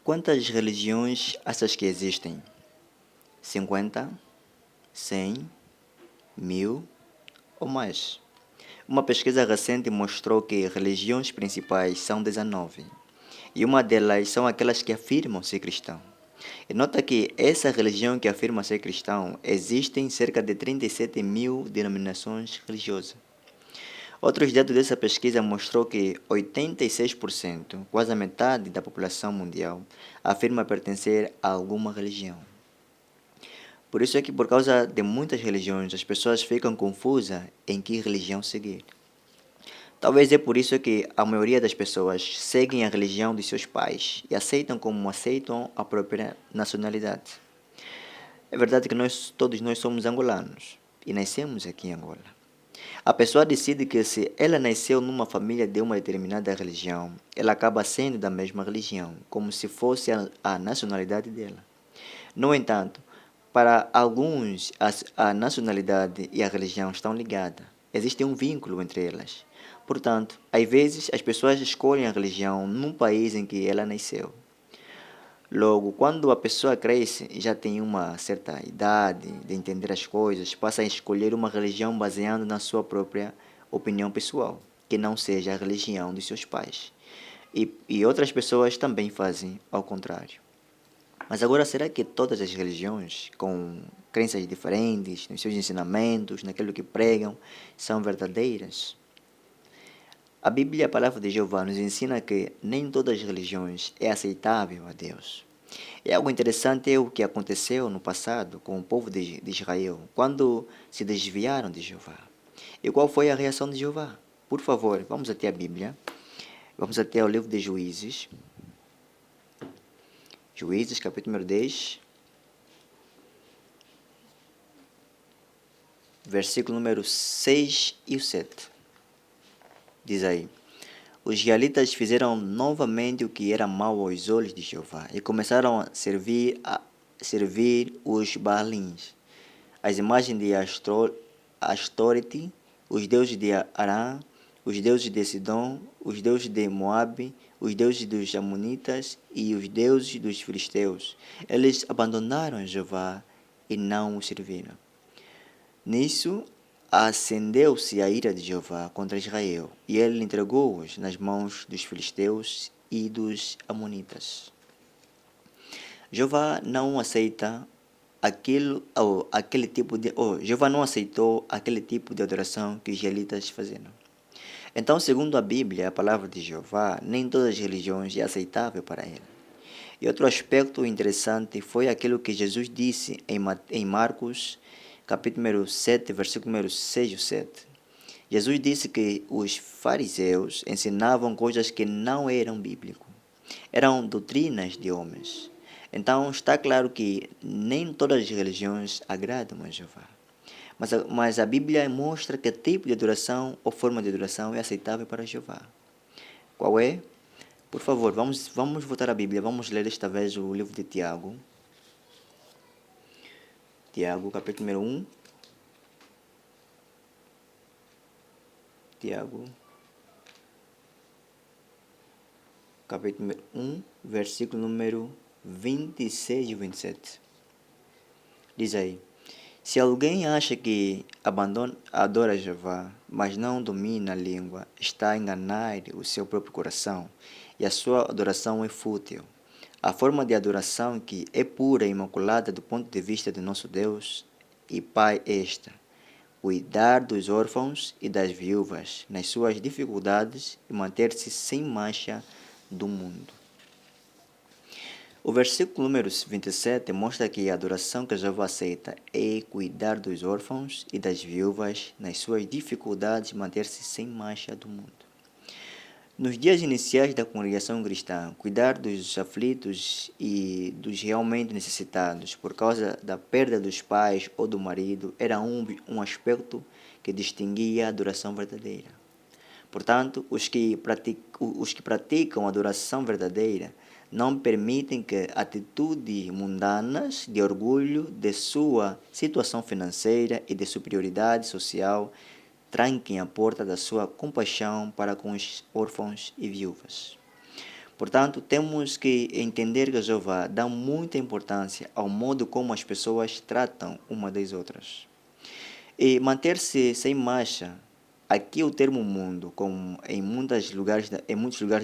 Quantas religiões achas que existem? 50, 100, 1000 ou mais? Uma pesquisa recente mostrou que religiões principais são 19, e uma delas são aquelas que afirmam ser cristão. E nota que essa religião que afirma ser cristão existem cerca de 37 mil denominações religiosas. Outros dados dessa pesquisa mostrou que 86%, quase a metade da população mundial, afirma pertencer a alguma religião. Por isso é que, por causa de muitas religiões, as pessoas ficam confusas em que religião seguir. Talvez é por isso que a maioria das pessoas seguem a religião de seus pais e aceitam como aceitam a própria nacionalidade. É verdade que todos nós somos angolanos e nascemos aqui em Angola. A pessoa decide que se ela nasceu numa família de uma determinada religião, ela acaba sendo da mesma religião, como se fosse a nacionalidade dela. No entanto, para alguns, a nacionalidade e a religião estão ligadas. Existe um vínculo entre elas. Portanto, às vezes as pessoas escolhem a religião num país em que ela nasceu. Logo, quando a pessoa cresce e já tem uma certa idade de entender as coisas, passa a escolher uma religião baseando na sua própria opinião pessoal, que não seja a religião de seus pais. E outras pessoas também fazem ao contrário. Mas agora, será que todas as religiões, com crenças diferentes, nos seus ensinamentos, naquilo que pregam, são verdadeiras? A Bíblia, a palavra de Jeová, nos ensina que nem todas as religiões é aceitável a Deus. É algo interessante o que aconteceu no passado com o povo de Israel, quando se desviaram de Jeová. E qual foi a reação de Jeová? Por favor, vamos até a Bíblia. Vamos até o livro de Juízes. Juízes, capítulo número 10. Versículo número 6 e o 7. Diz aí: Os israelitas fizeram novamente o que era mau aos olhos de Jeová e começaram a servir os Baalins, as imagens de Astorete, os deuses de Arã, os deuses de Sidom, os deuses de Moabe, os deuses dos Amonitas e os deuses dos Filisteus. Eles abandonaram Jeová e não o serviram. Nisso, acendeu-se a ira de Jeová contra Israel, e ele entregou-os nas mãos dos filisteus e dos amonitas. Jeová não aceita Jeová não aceitou aquele tipo de adoração que os israelitas faziam. Então, segundo a Bíblia, a palavra de Jeová, nem todas as religiões é aceitável para ele. E outro aspecto interessante foi aquilo que Jesus disse em Marcos capítulo número 7, versículo número 6 e 7. Jesus disse que os fariseus ensinavam coisas que não eram bíblicas. Eram doutrinas de homens. Então está claro que nem todas as religiões agradam a Jeová. Mas a Bíblia mostra que tipo de adoração ou forma de adoração é aceitável para Jeová. Qual é? Por favor, vamos voltar à Bíblia. Vamos ler esta vez o livro de Tiago. Tiago, capítulo número 1. Tiago, capítulo número 1, versículo número 26 e 27. Diz aí: Se alguém acha que adora Jeová, mas não domina a língua, está a enganar o seu próprio coração, e a sua adoração é fútil. A forma de adoração que é pura e imaculada do ponto de vista de nosso Deus e Pai é esta: cuidar dos órfãos e das viúvas nas suas dificuldades e manter-se sem mancha do mundo. O versículo número 27 mostra que a adoração que Jeová aceita é cuidar dos órfãos e das viúvas nas suas dificuldades e manter-se sem mancha do mundo. Nos dias iniciais da congregação cristã, cuidar dos aflitos e dos realmente necessitados por causa da perda dos pais ou do marido era um aspecto que distinguia a adoração verdadeira. Portanto, os que praticam a adoração verdadeira não permitem que atitudes mundanas de orgulho de sua situação financeira e de superioridade social tranquem a porta da sua compaixão para com os órfãos e viúvas. Portanto, temos que entender que Jeová dá muita importância ao modo como as pessoas tratam uma das outras. E manter-se sem marcha, aqui o termo mundo, como em muitos lugares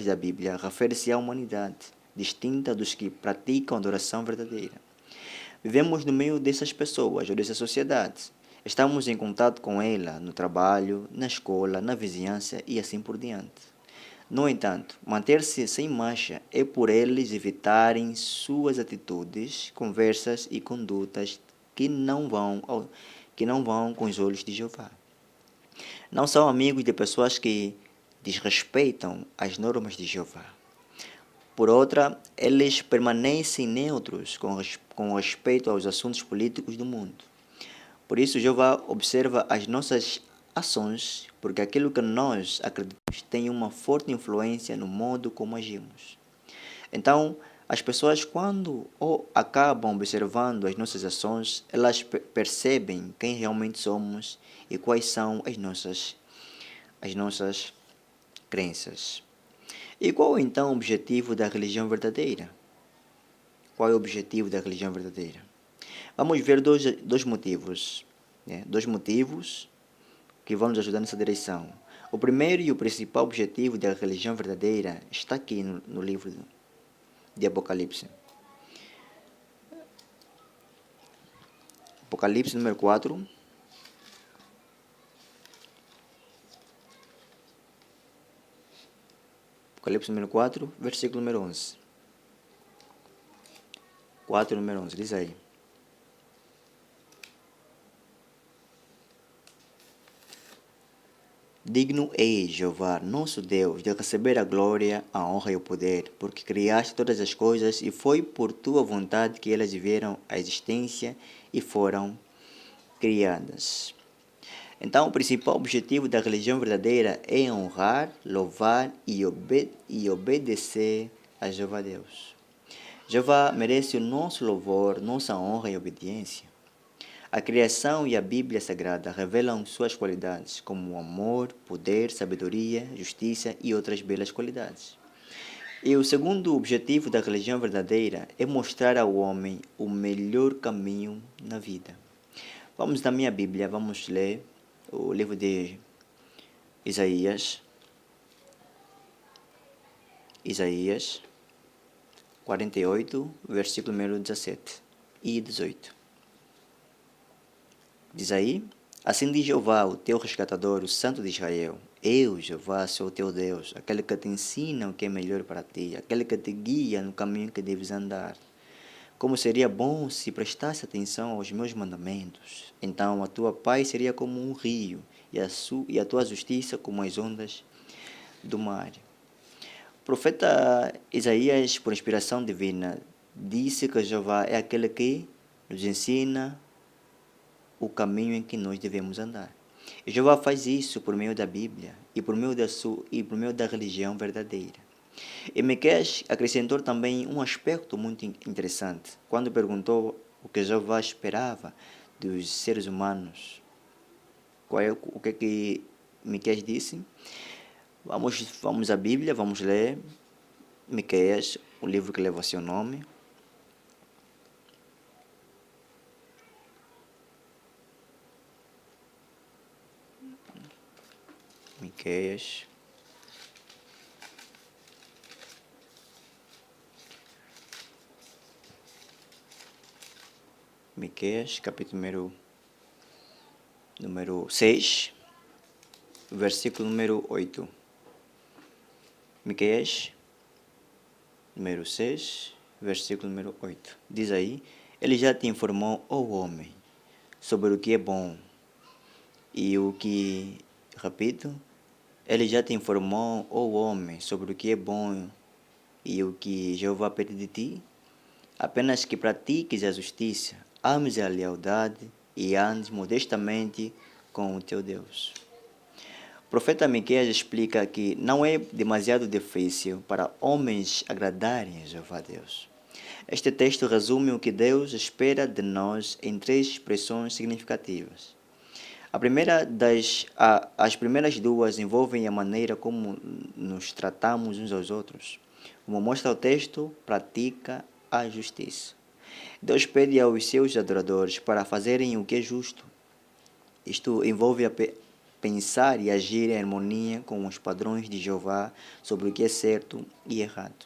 da Bíblia, refere-se à humanidade, distinta dos que praticam adoração verdadeira. Vivemos no meio dessas pessoas ou dessa sociedade. Estamos em contato com ela no trabalho, na escola, na vizinhança e assim por diante. No entanto, manter-se sem marcha é por eles evitarem suas atitudes, conversas e condutas que não vão com os olhos de Jeová. Não são amigos de pessoas que desrespeitam as normas de Jeová. Por outra, eles permanecem neutros com respeito aos assuntos políticos do mundo. Por isso, Jeová observa as nossas ações, porque aquilo que nós acreditamos tem uma forte influência no modo como agimos. Então, as pessoas, quando ou acabam observando as nossas ações, elas percebem quem realmente somos e quais são as nossas crenças. E qual então o objetivo da religião verdadeira? Qual é o objetivo da religião verdadeira? Vamos ver dois motivos. Dois motivos que vão nos ajudar nessa direção. O primeiro e o principal objetivo da religião verdadeira está aqui no livro de Apocalipse. Apocalipse número 4. Apocalipse número 4, versículo número 11. 4, número 11, diz aí. Digno é Jeová, nosso Deus, de receber a glória, a honra e o poder, porque criaste todas as coisas e foi por tua vontade que elas vieram à existência e foram criadas. Então, o principal objetivo da religião verdadeira é honrar, louvar e obedecer a Jeová Deus. Jeová merece o nosso louvor, nossa honra e obediência. A criação e a Bíblia Sagrada revelam suas qualidades, como o amor, poder, sabedoria, justiça e outras belas qualidades. E o segundo objetivo da religião verdadeira é mostrar ao homem o melhor caminho na vida. Vamos na minha Bíblia, vamos ler o livro de Isaías 48, versículo número 17 e 18. Diz aí: assim diz Jeová, o teu resgatador, o Santo de Israel: eu, Jeová, sou o teu Deus, aquele que te ensina o que é melhor para ti, aquele que te guia no caminho que deves andar. Como seria bom se prestasse atenção aos meus mandamentos. Então a tua paz seria como um rio, e a tua justiça como as ondas do mar. O profeta Isaías, por inspiração divina, disse que Jeová é aquele que nos ensina o caminho em que nós devemos andar. E Jeová faz isso por meio da Bíblia e por meio da religião verdadeira. E Miqueias acrescentou também um aspecto muito interessante, quando perguntou o que Jeová esperava dos seres humanos. O que é que Miqueias disse? Vamos à Bíblia, vamos ler Miqueias, o livro que leva seu nome. Miqueias. Miqueias, capítulo número 6, versículo número 8. Miqueias, número 6, versículo número 8. Diz aí: ele já te informou, ó homem, sobre o que é bom e o que, repito, ele já te informou, ó homem, sobre o que é bom e o que Jeová pede de ti, apenas que pratiques a justiça, ames a lealdade e andes modestamente com o teu Deus. O profeta Miqueias explica que não é demasiado difícil para homens agradarem a Jeová Deus. Este texto resume o que Deus espera de nós em três expressões significativas. As primeiras duas envolvem a maneira como nos tratamos uns aos outros. Como mostra o texto, pratica a justiça. Deus pede aos seus adoradores para fazerem o que é justo. Isto envolve pensar e agir em harmonia com os padrões de Jeová sobre o que é certo e errado.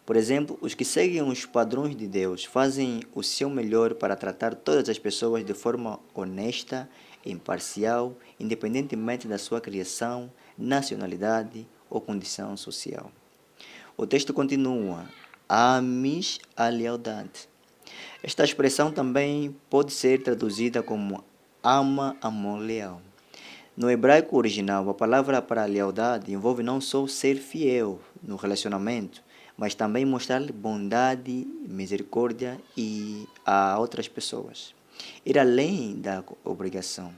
Por exemplo, os que seguem os padrões de Deus fazem o seu melhor para tratar todas as pessoas de forma honesta, imparcial, independentemente da sua criação, nacionalidade ou condição social. O texto continua: ames a lealdade. Esta expressão também pode ser traduzida como ama amor leal. No hebraico original, a palavra para lealdade envolve não só ser fiel no relacionamento, mas também mostrar bondade, misericórdia a outras pessoas. Ir além da obrigação.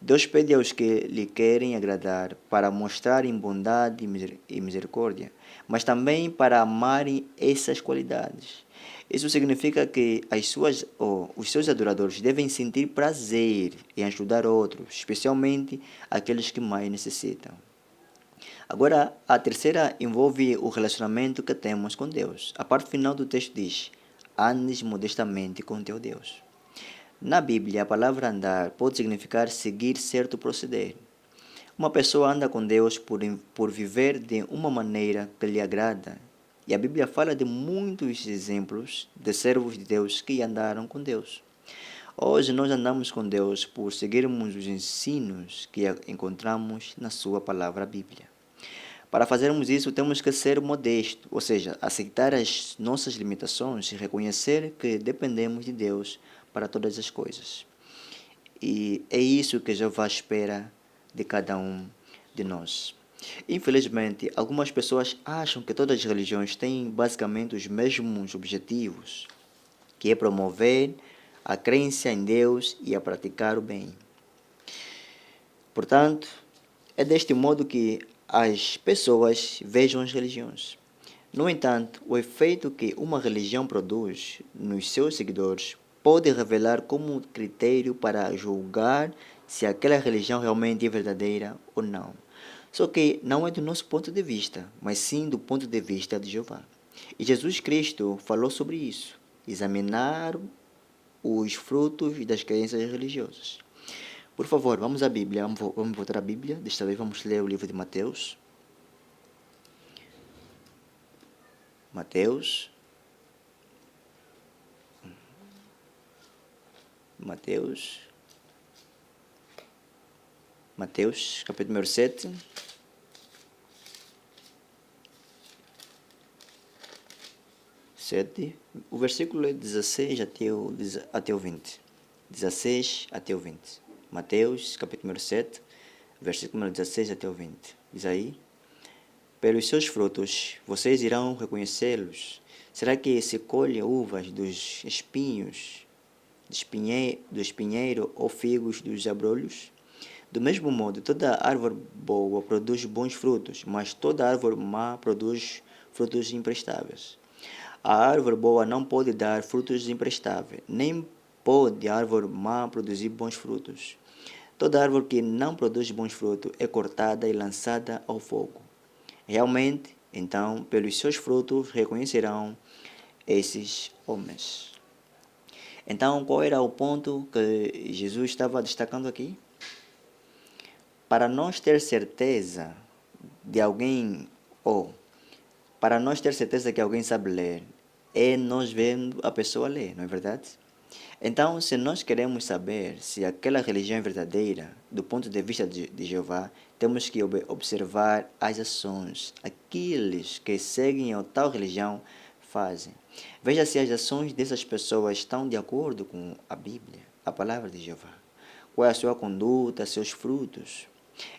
Deus pede aos que lhe querem agradar para mostrarem bondade e misericórdia, mas também para amarem essas qualidades. Isso significa que os seus adoradores devem sentir prazer em ajudar outros, especialmente aqueles que mais necessitam. Agora, a terceira envolve o relacionamento que temos com Deus. A parte final do texto diz: andes modestamente com teu Deus. Na Bíblia, a palavra andar pode significar seguir certo proceder. Uma pessoa anda com Deus por viver de uma maneira que lhe agrada. E a Bíblia fala de muitos exemplos de servos de Deus que andaram com Deus. Hoje nós andamos com Deus por seguirmos os ensinos que encontramos na sua palavra, a Bíblia. Para fazermos isso, temos que ser modestos, ou seja, aceitar as nossas limitações e reconhecer que dependemos de Deus para todas as coisas. E é isso que Jeová espera de cada um de nós. Infelizmente, algumas pessoas acham que todas as religiões têm basicamente os mesmos objetivos, que é promover a crença em Deus e a praticar o bem. Portanto, é deste modo que as pessoas vejam as religiões. No entanto, o efeito que uma religião produz nos seus seguidores pode revelar como critério para julgar se aquela religião realmente é verdadeira ou não. Só que não é do nosso ponto de vista, mas sim do ponto de vista de Jeová. E Jesus Cristo falou sobre isso, examinar os frutos das crenças religiosas. Por favor, vamos à Bíblia, vamos voltar à Bíblia. Desta vez vamos ler o livro de Mateus. Mateus, capítulo número 7. O versículo é 16 até o 20. 16 até o 20. Mateus, capítulo número 7, versículo número 16 até o 20. Diz aí: pelos seus frutos vocês irão reconhecê-los. Será que se colhe uvas dos espinhos, do espinheiro ou figos dos abrolhos? Do mesmo modo, toda árvore boa produz bons frutos, mas toda árvore má produz frutos imprestáveis. A árvore boa não pode dar frutos imprestáveis, nem pode a árvore má produzir bons frutos. Toda árvore que não produz bons frutos é cortada e lançada ao fogo. Realmente, então, pelos seus frutos reconhecerão esses homens. Então, qual era o ponto que Jesus estava destacando aqui? Para nós ter certeza de alguém, ou para nós ter certeza que alguém sabe ler, é nós vendo a pessoa ler, não é verdade? Então, se nós queremos saber se aquela religião é verdadeira, do ponto de vista de Jeová, temos que observar as ações, aqueles que seguem a tal religião fazem. Veja se as ações dessas pessoas estão de acordo com a Bíblia, a palavra de Jeová. Qual é a sua conduta, seus frutos?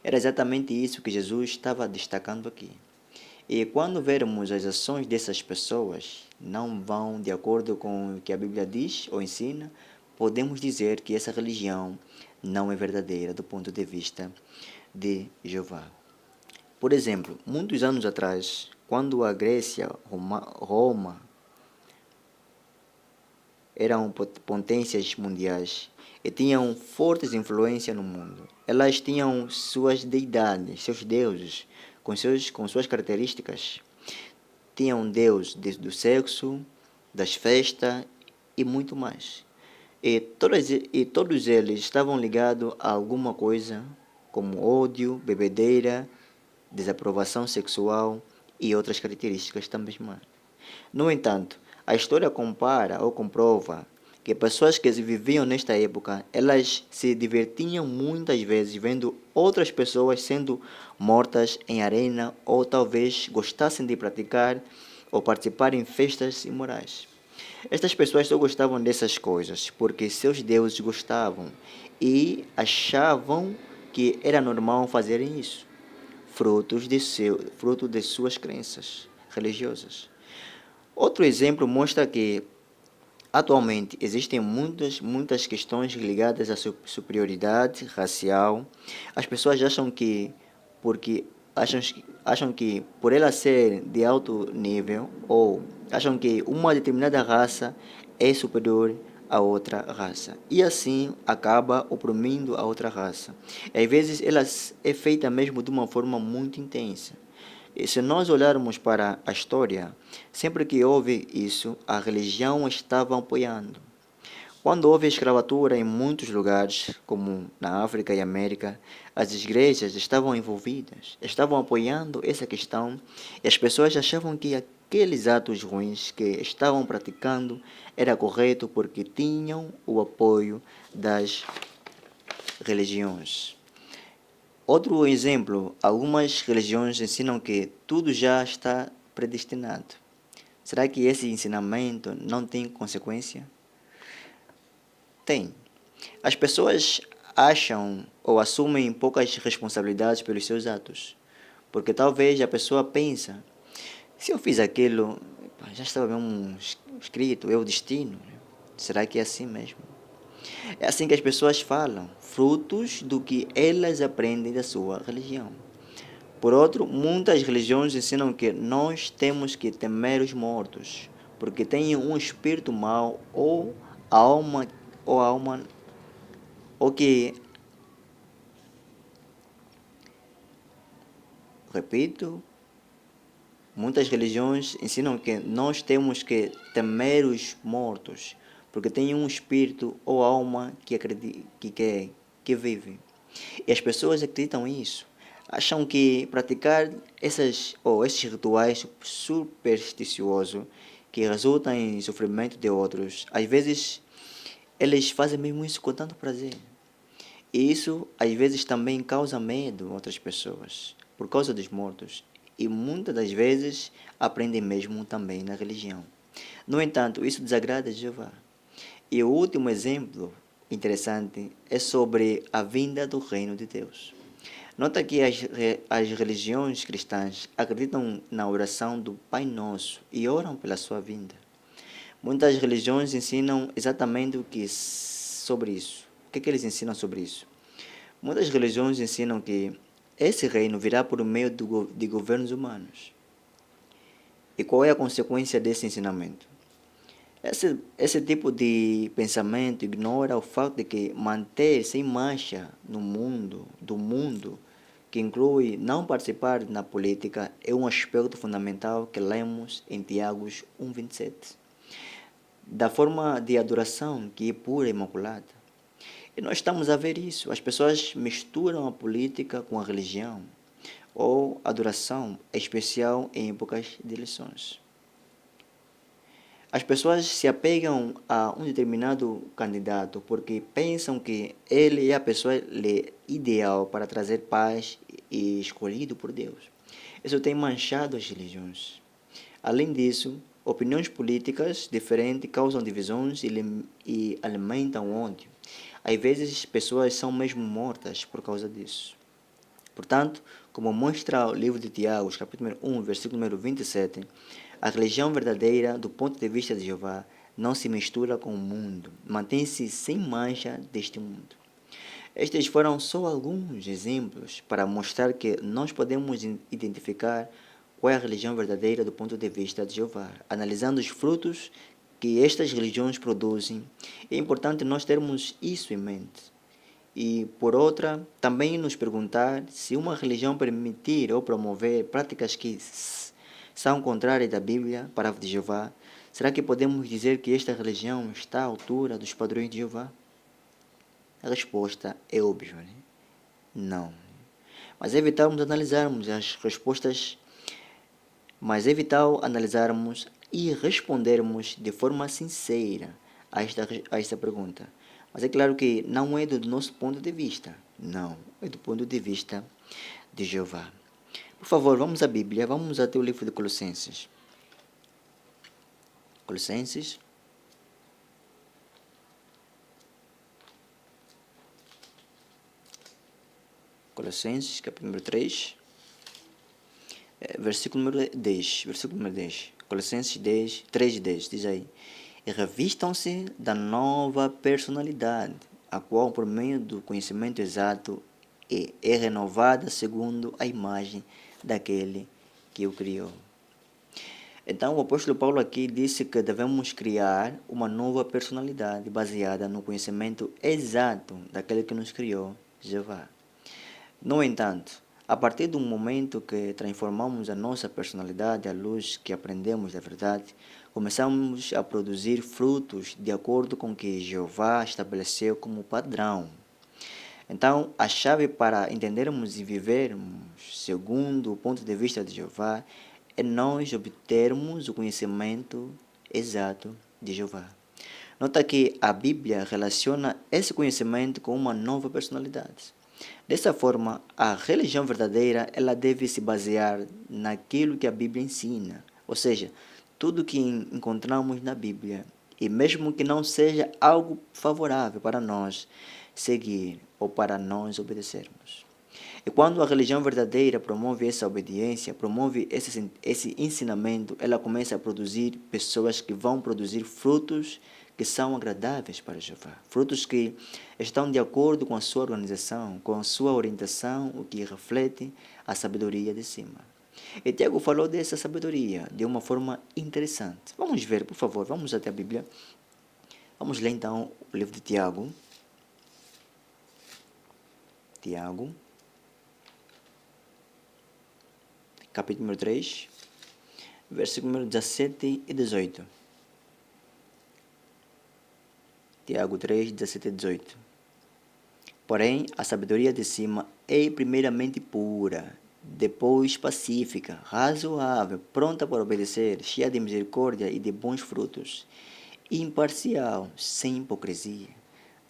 Era exatamente isso que Jesus estava destacando aqui. E quando vermos as ações dessas pessoas não vão de acordo com o que a Bíblia diz ou ensina, podemos dizer que essa religião não é verdadeira do ponto de vista de Jeová. Por exemplo, muitos anos atrás, quando a Grécia, Roma eram potências mundiais e tinham fortes influências no mundo, elas tinham suas deidades, seus deuses, com suas características. tinham um Deus do sexo, das festas e muito mais. E todos eles estavam ligados a alguma coisa, como ódio, bebedeira, desaprovação sexual e outras características também mais. No entanto, a história compara ou comprova que pessoas que viviam nesta época, elas se divertiam muitas vezes vendo outras pessoas sendo mortas em arena ou talvez gostassem de praticar ou participar em festas imorais. Estas pessoas só gostavam dessas coisas porque seus deuses gostavam e achavam que era normal fazerem isso, fruto de suas crenças religiosas. Outro exemplo mostra que atualmente existem muitas questões ligadas à superioridade racial. As pessoas porque acham que por ela ser de alto nível ou acham que uma determinada raça é superior a outra raça e assim acaba oprimindo a outra raça. E às vezes ela é feita mesmo de uma forma muito intensa. E se nós olharmos para a história, sempre que houve isso, a religião estava apoiando. Quando houve escravatura em muitos lugares, como na África e América, as igrejas estavam envolvidas, estavam apoiando essa questão e as pessoas achavam que aqueles atos ruins que estavam praticando era correto porque tinham o apoio das religiões. Outro exemplo, algumas religiões ensinam que tudo já está predestinado. Será que esse ensinamento não tem consequência? Tem. As pessoas acham ou assumem poucas responsabilidades pelos seus atos, porque talvez a pessoa pensa, se eu fiz aquilo, já estava mesmo escrito, é o destino. Será que é assim mesmo? É assim que as pessoas falam, frutos do que elas aprendem da sua religião. Por outro, muitas religiões ensinam que nós temos que temer os mortos, porque têm um espírito mau a alma ou a alma ou que, repito, muitas religiões ensinam que nós temos que temer os mortos, porque têm um espírito ou alma que vive. E as pessoas acreditam nisso. Acham que praticar esses rituais supersticiosos que resultam em sofrimento de outros, às vezes eles fazem mesmo isso com tanto prazer. E isso às vezes também causa medo a outras pessoas, por causa dos mortos. E muitas das vezes aprendem mesmo também na religião. No entanto, isso desagrada a Jeová. E o último exemplo interessante é sobre a vinda do reino de Deus. Nota que as religiões cristãs acreditam na oração do Pai Nosso e oram pela sua vinda. Muitas religiões ensinam exatamente sobre isso. O que eles ensinam sobre isso? Muitas religiões ensinam que esse reino virá por meio de governos humanos. E qual é a consequência desse ensinamento? Esse tipo de pensamento ignora o fato de que manter sem mancha do mundo, que inclui não participar na política, é um aspecto fundamental que lemos em Tiago 1:27, da forma de adoração que é pura e imaculada. E nós estamos a ver isso. As pessoas misturam a política com a religião, ou adoração, especial em épocas de eleições. As pessoas se apegam a um determinado candidato porque pensam que ele é a pessoa ideal para trazer paz e escolhido por Deus. Isso tem manchado as religiões. Além disso, opiniões políticas diferentes causam divisões e alimentam ódio. Às vezes, pessoas são mesmo mortas por causa disso. Portanto, como mostra o livro de Tiago, capítulo 1, versículo número 27, a religião verdadeira, do ponto de vista de Jeová, não se mistura com o mundo, mantém-se sem mancha deste mundo. Estes foram só alguns exemplos para mostrar que nós podemos identificar qual é a religião verdadeira do ponto de vista de Jeová, analisando os frutos que estas religiões produzem. É importante nós termos isso em mente. E, por outra, também nos perguntar se uma religião permitir ou promover práticas que são contrárias da Bíblia, palavra de Jeová, será que podemos dizer que esta religião está à altura dos padrões de Jeová? A resposta é óbvia, né? Não. Mas é vital analisarmos as respostas, mas é vital analisarmos e respondermos de forma sincera a esta pergunta. Mas é claro que não é do nosso ponto de vista, não, é do ponto de vista de Jeová. Por favor, vamos à Bíblia, vamos até o livro de Colossenses. Colossenses. Colossenses, capítulo 3, versículo número 10. Versículo número 10. Colossenses 10, 3 e 10, diz aí. E revistam-se da nova personalidade, a qual, por meio do conhecimento exato, é renovada segundo a imagem daquele que o criou. Então, o apóstolo Paulo aqui disse que devemos criar uma nova personalidade baseada no conhecimento exato daquele que nos criou, Jeová. No entanto, a partir do momento que transformamos a nossa personalidade à luz que aprendemos da verdade, começamos a produzir frutos de acordo com o que Jeová estabeleceu como padrão. Então, a chave para entendermos e vivermos segundo o ponto de vista de Jeová é nós obtermos o conhecimento exato de Jeová. Nota que a Bíblia relaciona esse conhecimento com uma nova personalidade. Dessa forma, a religião verdadeira ela deve se basear naquilo que a Bíblia ensina, ou seja, tudo que encontramos na Bíblia, e mesmo que não seja algo favorável para nós seguir ou para nós obedecermos. E quando a religião verdadeira promove essa obediência, promove esse ensinamento, ela começa a produzir pessoas que vão produzir frutos que são agradáveis para Jeová. Frutos que estão de acordo com a sua organização, com a sua orientação, o que reflete a sabedoria de cima. E Tiago falou dessa sabedoria de uma forma interessante. Vamos ver, por favor, vamos até a Bíblia. Vamos ler então o livro de Tiago. Tiago, capítulo número 3, versículo número 17 e 18. Tiago 3, 17 e 18. Porém, a sabedoria de cima é primeiramente pura, depois pacífica, razoável, pronta para obedecer, cheia de misericórdia e de bons frutos, imparcial, sem hipocrisia.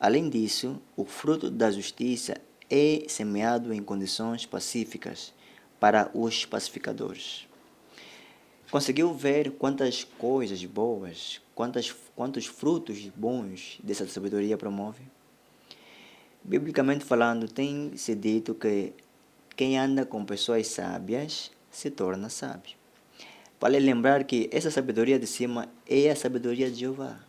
Além disso, o fruto da justiça é semeado em condições pacíficas para os pacificadores. Conseguiu ver quantas coisas boas, quantos frutos bons dessa sabedoria promove? Biblicamente falando, tem se dito que quem anda com pessoas sábias se torna sábio. Vale lembrar que essa sabedoria de cima é a sabedoria de Jeová.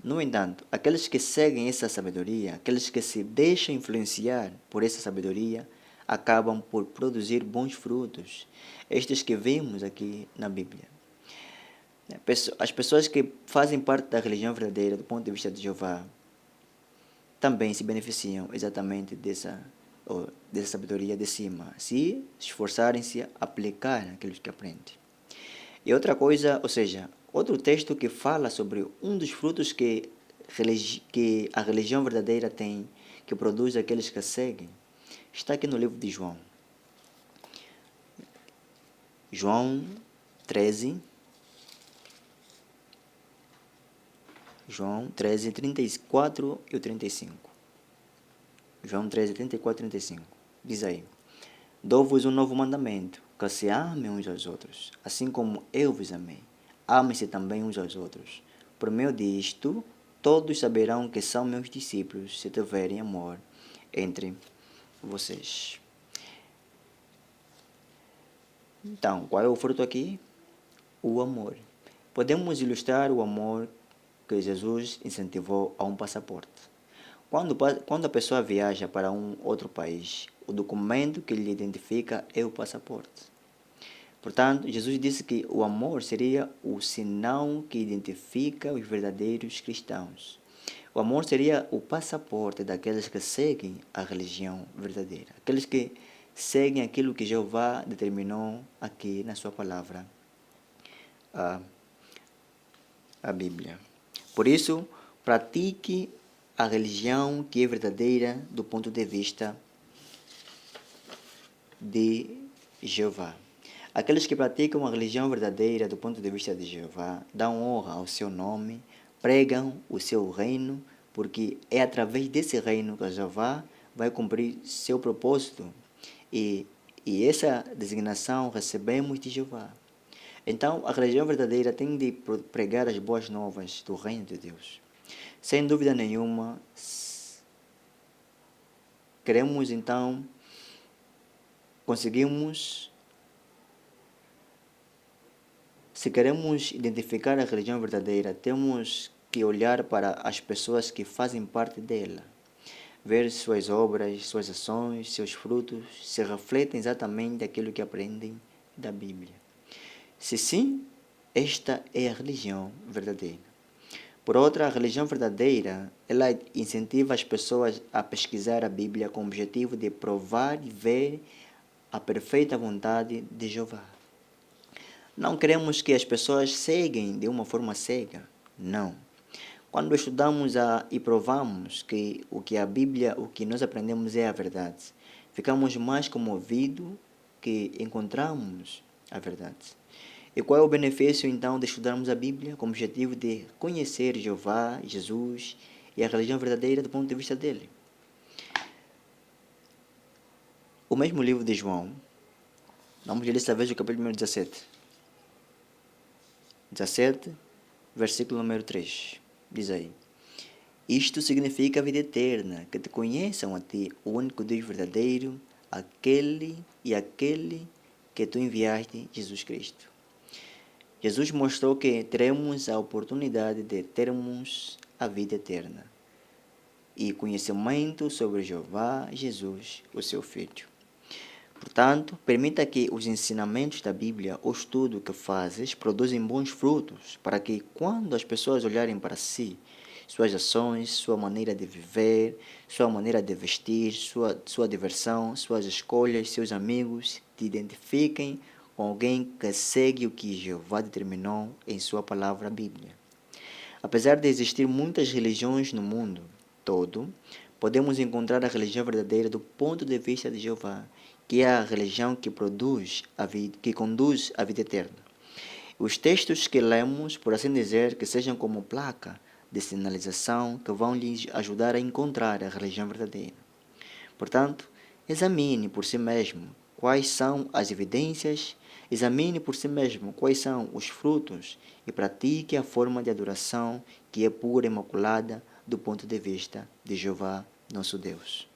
No entanto, aqueles que seguem essa sabedoria, aqueles que se deixam influenciar por essa sabedoria, acabam por produzir bons frutos. Estes que vemos aqui na Bíblia. As pessoas que fazem parte da religião verdadeira, do ponto de vista de Jeová, também se beneficiam exatamente dessa sabedoria de cima, se esforçarem-se a aplicar aquilo que aprendem. E outra coisa, ou seja, outro texto que fala sobre um dos frutos que a religião verdadeira tem, que produz aqueles que a seguem, está aqui no livro de João. João 13. João 13, 34 e 35. João 13, 34 e 35. Diz aí: Dou-vos um novo mandamento, que se amem uns aos outros, assim como eu vos amei. Amem-se também uns aos outros. Por meio disto, todos saberão que são meus discípulos, se tiverem amor entre vocês. Então, qual é o fruto aqui? O amor. Podemos ilustrar o amor que Jesus incentivou a um passaporte. Quando a pessoa viaja para um outro país, o documento que lhe identifica é o passaporte. Portanto, Jesus disse que o amor seria o sinal que identifica os verdadeiros cristãos. O amor seria o passaporte daqueles que seguem a religião verdadeira, aqueles que seguem aquilo que Jeová determinou aqui na sua palavra a Bíblia. Por isso, pratique a religião que é verdadeira do ponto de vista de Jeová. Aqueles que praticam a religião verdadeira do ponto de vista de Jeová dão honra ao seu nome, pregam o seu reino, porque é através desse reino que Jeová vai cumprir seu propósito. E essa designação recebemos de Jeová. Então, a religião verdadeira tem de pregar as boas novas do reino de Deus. Sem dúvida nenhuma, queremos então, se queremos identificar a religião verdadeira, temos que olhar para as pessoas que fazem parte dela, ver suas obras, suas ações, seus frutos, se refletem exatamente aquilo que aprendem da Bíblia. Se sim, esta é a religião verdadeira. Por outra, a religião verdadeira, ela incentiva as pessoas a pesquisar a Bíblia com o objetivo de provar e ver a perfeita vontade de Jeová. Não queremos que as pessoas seguem de uma forma cega, não. Quando estudamos e provamos que o que a Bíblia, o que nós aprendemos é a verdade, ficamos mais comovidos que encontramos a verdade. E qual é o benefício, então, de estudarmos a Bíblia com o objetivo de conhecer Jeová, Jesus e a religião verdadeira do ponto de vista dele? O mesmo livro de João, vamos ler desta vez o capítulo número 17. 17, versículo número 3. Diz aí: Isto significa a vida eterna, que te conheçam a ti, o único Deus verdadeiro, aquele que tu enviaste, Jesus Cristo. Jesus mostrou que teremos a oportunidade de termos a vida eterna e conhecimento sobre Jeová, Jesus, o seu Filho. Portanto, permita que os ensinamentos da Bíblia, o estudo que fazes, produzem bons frutos, para que quando as pessoas olharem para si, suas ações, sua maneira de viver, sua maneira de vestir, sua diversão, suas escolhas, seus amigos, te identifiquem com alguém que segue o que Jeová determinou em sua palavra Bíblia. Apesar de existir muitas religiões no mundo todo, podemos encontrar a religião verdadeira do ponto de vista de Jeová, que é a religião que conduz à vida eterna. Os textos que lemos, por assim dizer, que sejam como placa de sinalização que vão lhes ajudar a encontrar a religião verdadeira. Portanto, examine por si mesmo quais são as evidências, examine por si mesmo quais são os frutos e pratique a forma de adoração que é pura e imaculada do ponto de vista de Jeová, nosso Deus.